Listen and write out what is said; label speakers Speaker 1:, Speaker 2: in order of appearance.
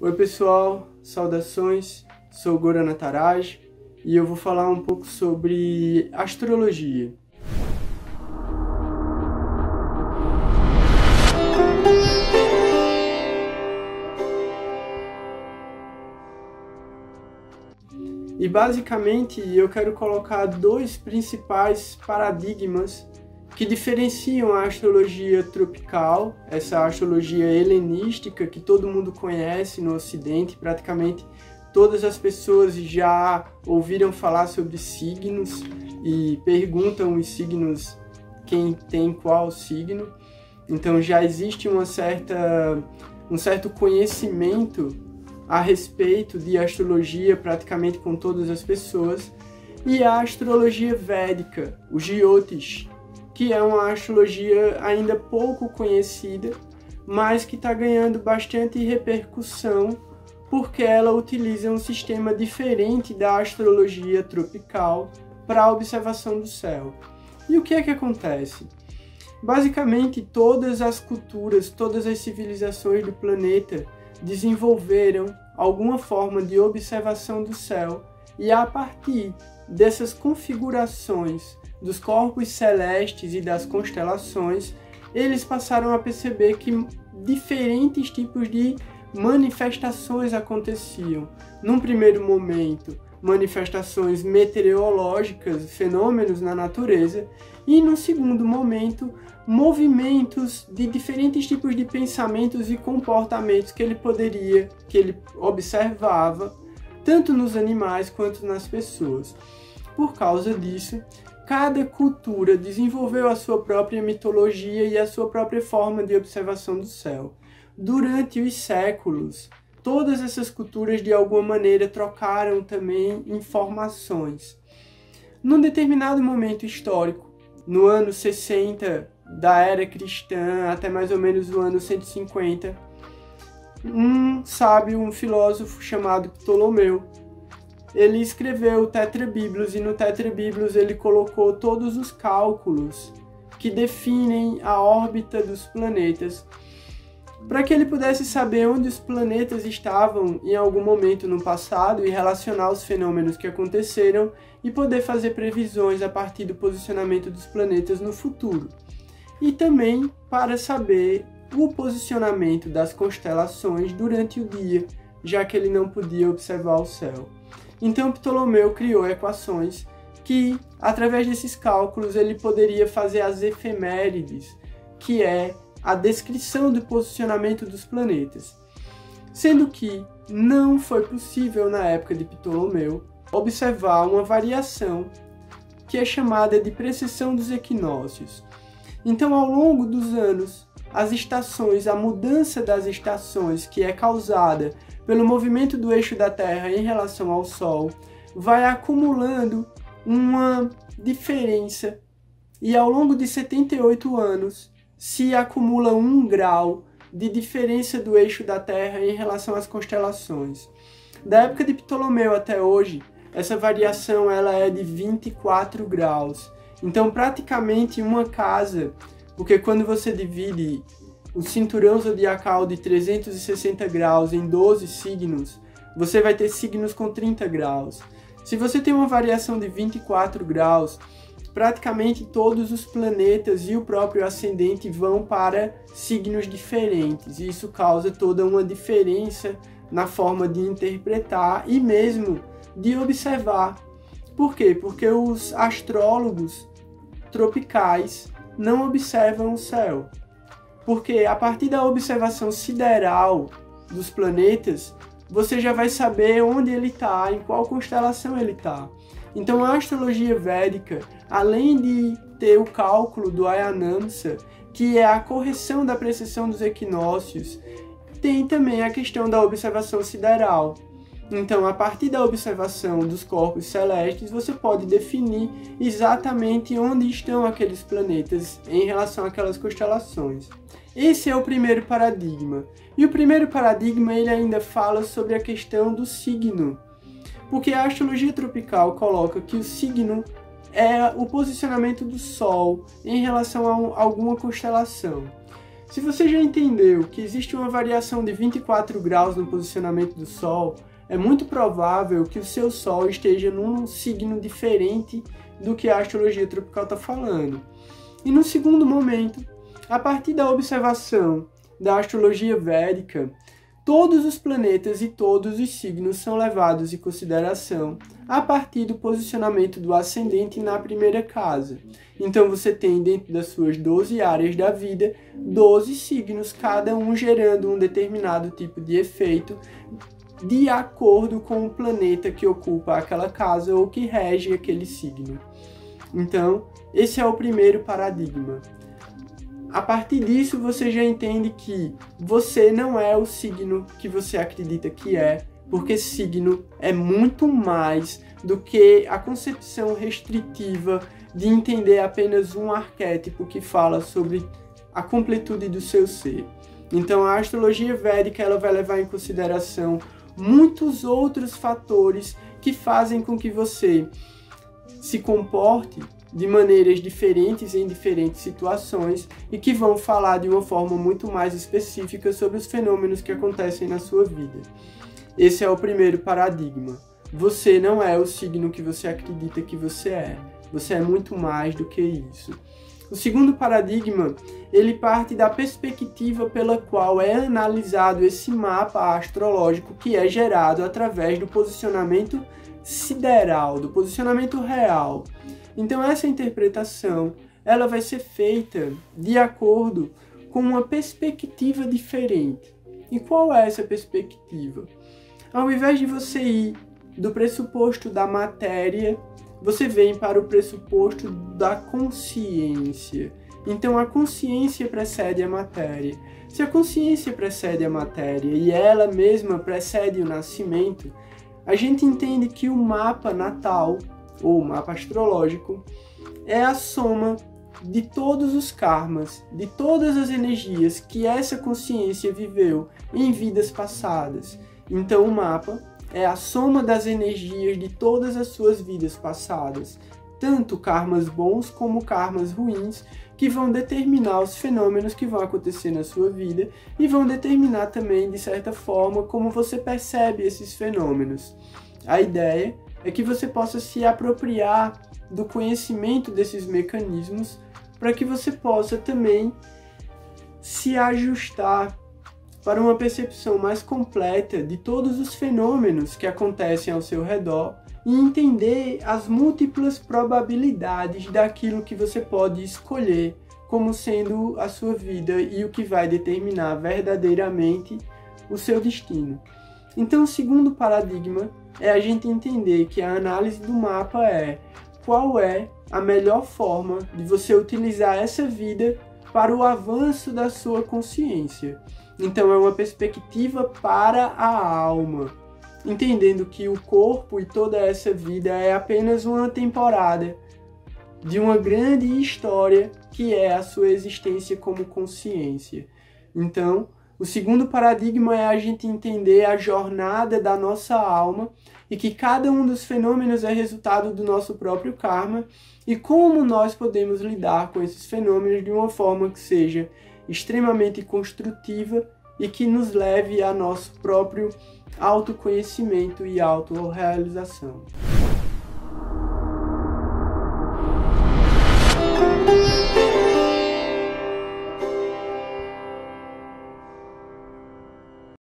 Speaker 1: Oi pessoal, saudações, sou Goran Nataraj e eu vou falar um pouco sobre astrologia. E basicamente eu quero colocar dois principais paradigmas que diferenciam a astrologia tropical, essa astrologia helenística que todo mundo conhece no Ocidente. Praticamente todas as pessoas já ouviram falar sobre signos e perguntam os signos, quem tem qual signo. Então já existe um certo conhecimento a respeito de astrologia praticamente com todas as pessoas. E a astrologia védica, o Jyotish, que é uma astrologia ainda pouco conhecida, mas que está ganhando bastante repercussão porque ela utiliza um sistema diferente da astrologia tropical para a observação do céu. E o que é que acontece? Basicamente, todas as culturas, todas as civilizações do planeta desenvolveram alguma forma de observação do céu, e a partir dessas configurações dos corpos celestes e das constelações, eles passaram a perceber que diferentes tipos de manifestações aconteciam. Num primeiro momento, manifestações meteorológicas, fenômenos na natureza, e num segundo momento, movimentos de diferentes tipos de pensamentos e comportamentos que ele observava, tanto nos animais quanto nas pessoas. Por causa disso, cada cultura desenvolveu a sua própria mitologia e a sua própria forma de observação do céu. Durante os séculos, todas essas culturas de alguma maneira trocaram também informações. Num determinado momento histórico, no ano 60 da era cristã até mais ou menos o ano 150, um sábio, um filósofo chamado Ptolomeu, ele escreveu o Tetrabíblios, e no Tetrabíblios ele colocou todos os cálculos que definem a órbita dos planetas, para que ele pudesse saber onde os planetas estavam em algum momento no passado e relacionar os fenômenos que aconteceram e poder fazer previsões a partir do posicionamento dos planetas no futuro. E também para saber o posicionamento das constelações durante o dia, já que ele não podia observar o céu. Então Ptolomeu criou equações que, através desses cálculos, ele poderia fazer as efemérides, que é a descrição do posicionamento dos planetas. Sendo que não foi possível, na época de Ptolomeu, observar uma variação que é chamada de precessão dos equinócios. Então, ao longo dos anos, as estações, a mudança das estações, que é causada pelo movimento do eixo da Terra em relação ao Sol, vai acumulando uma diferença, e ao longo de 78 anos se acumula 1 grau de diferença do eixo da Terra em relação às constelações. Da época de Ptolomeu até hoje, essa variação ela é de 24 graus. Então, praticamente uma casa, porque quando você divide o cinturão zodiacal de 360 graus em 12 signos, você vai ter signos com 30 graus. Se você tem uma variação de 24 graus, praticamente todos os planetas e o próprio ascendente vão para signos diferentes. E isso causa toda uma diferença na forma de interpretar e mesmo de observar. Por quê? Porque os astrólogos tropicais não observam o céu. Porque a partir da observação sideral dos planetas, você já vai saber onde ele está, em qual constelação ele está. Então a astrologia védica, além de ter o cálculo do Ayanamsa, que é a correção da precessão dos equinócios, tem também a questão da observação sideral. Então, a partir da observação dos corpos celestes, você pode definir exatamente onde estão aqueles planetas em relação àquelas constelações. Esse é o primeiro paradigma. E o primeiro paradigma ele ainda fala sobre a questão do signo. Porque a astrologia tropical coloca que o signo é o posicionamento do Sol em relação a alguma constelação. Se você já entendeu que existe uma variação de 24 graus no posicionamento do Sol, é muito provável que o seu Sol esteja num signo diferente do que a astrologia tropical está falando. E no segundo momento, a partir da observação da astrologia védica, todos os planetas e todos os signos são levados em consideração a partir do posicionamento do ascendente na primeira casa. Então você tem dentro das suas 12 áreas da vida, 12 signos, cada um gerando um determinado tipo de efeito de acordo com o planeta que ocupa aquela casa ou que rege aquele signo. Então, esse é o primeiro paradigma. A partir disso, você já entende que você não é o signo que você acredita que é, porque signo é muito mais do que a concepção restritiva de entender apenas um arquétipo que fala sobre a completude do seu ser. Então, a astrologia védica ela vai levar em consideração muitos outros fatores que fazem com que você se comporte de maneiras diferentes em diferentes situações e que vão falar de uma forma muito mais específica sobre os fenômenos que acontecem na sua vida. Esse é o primeiro paradigma. Você não é o signo que você acredita que você é. Você é muito mais do que isso. O segundo paradigma, ele parte da perspectiva pela qual é analisado esse mapa astrológico que é gerado através do posicionamento sideral, do posicionamento real. Então essa interpretação, ela vai ser feita de acordo com uma perspectiva diferente. E qual é essa perspectiva? Ao invés de você ir do pressuposto da matéria, você vem para o pressuposto da consciência. Então a consciência precede a matéria. Se a consciência precede a matéria e ela mesma precede o nascimento, a gente entende que o mapa natal, ou mapa astrológico, é a soma de todos os karmas, de todas as energias que essa consciência viveu em vidas passadas. Então o mapa é a soma das energias de todas as suas vidas passadas, tanto karmas bons como karmas ruins, que vão determinar os fenômenos que vão acontecer na sua vida e vão determinar também, de certa forma, como você percebe esses fenômenos. A ideia é que você possa se apropriar do conhecimento desses mecanismos para que você possa também se ajustar para uma percepção mais completa de todos os fenômenos que acontecem ao seu redor e entender as múltiplas probabilidades daquilo que você pode escolher como sendo a sua vida e o que vai determinar verdadeiramente o seu destino. Então, o segundo paradigma é a gente entender que a análise do mapa é qual é a melhor forma de você utilizar essa vida para o avanço da sua consciência. Então é uma perspectiva para a alma, entendendo que o corpo e toda essa vida é apenas uma temporada de uma grande história que é a sua existência como consciência. Então, o segundo paradigma é a gente entender a jornada da nossa alma e que cada um dos fenômenos é resultado do nosso próprio karma e como nós podemos lidar com esses fenômenos de uma forma que seja extremamente construtiva e que nos leve a nosso próprio autoconhecimento e autorrealização.